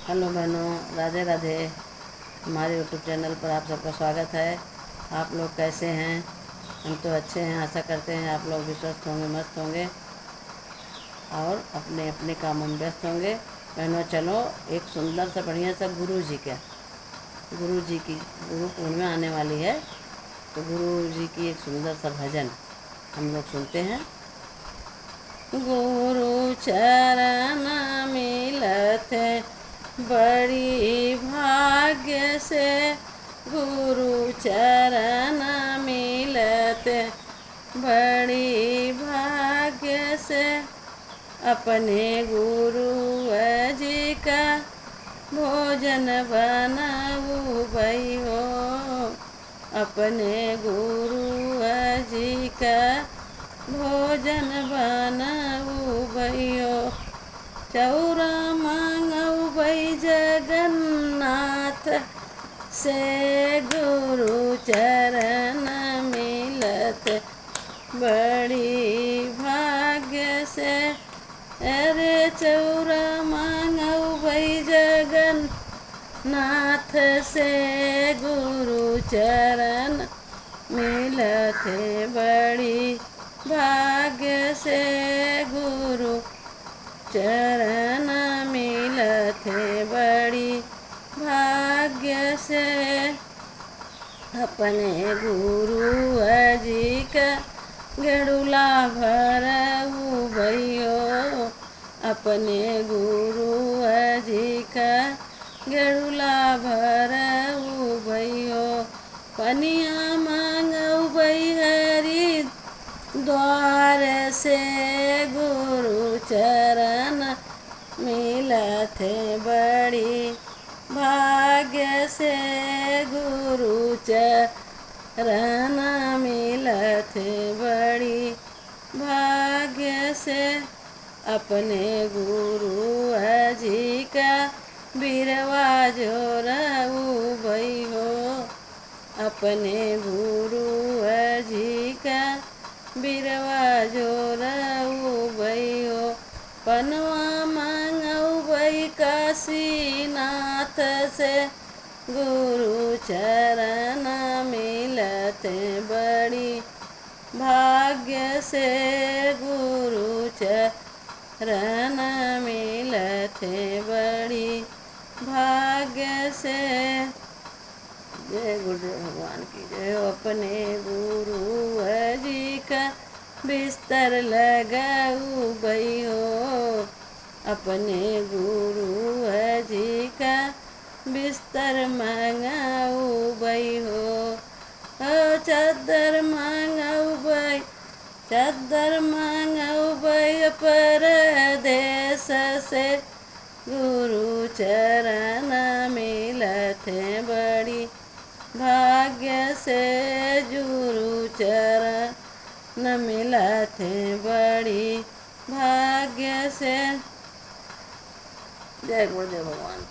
Hello बहनों, राधे राधे। हमारे YouTube channel पर आप सबका स्वागत है। आप लोग कैसे हैं? हम तो अच्छे हैं। आशा करते हैं आप लोग भी स्वस्थ होंगे, मस्त होंगे और अपने अपने कामों में व्यस्त होंगे। बहनों, चलो एक सुंदर सा बढ़िया सा गुरु जी की गुरु पूर्णिमा आने वाली है, तो गुरु जी की एक सुंदर सा भजन हम लोग सुनते हैं। गुरु चरण मिलत बड़ी भाग्य से, गुरु चरण मिलत बड़ी भाग्य से, अपने गुरु जी का भोजन बनाऊ भई हो, अपने गुरु जी का भोजन बनाऊ भई हो। चौरा मांगऊ भई जगन्नाथ से, गुरु चरण मिलत बड़ी भाग्य से। अरे चौरा मांगऊ भई जगन्नाथ से, गुरु चरण मिलत बड़ी भाग्य से, गुरु चरण मिलत बड़ी भाग्य से। अपने गुरु जी का गड़ुला भरऊ भई हो, अपने गुरु जी का गड़ुला भरऊ भई हो। पनिया मांगऊ भई हरि द्वार से, गुरु चरण मिलत बड़ी भाग्य से, गुरु चरण मिलत बड़ी भाग्य से। अपने गुरु जी का बिरवा जोरऊ भई हो, अपने गुरु जी का बिरवा जोरऊ भई हो। पनवा मांगऊ भई काशीनाथ से, गुरु चरण मिलत बड़ी भाग्य से, गुरु चरण मिलत बड़ी भाग्य से। जय गुरुदेव भगवान की जय हो। अपने गुरु जी का बिस्तर लगाऊ भई हो, अपने गुरु जी का बिस्तर मंगाऊ भई हो। चादर मंगाऊ भई, चादर मंगाऊ भई परदेस से, गुरु चरण मिलत बड़ी भाग्य से, गुरु चरण मिलत बड़ी भाग्य से। जय गुरुदेव भगवान।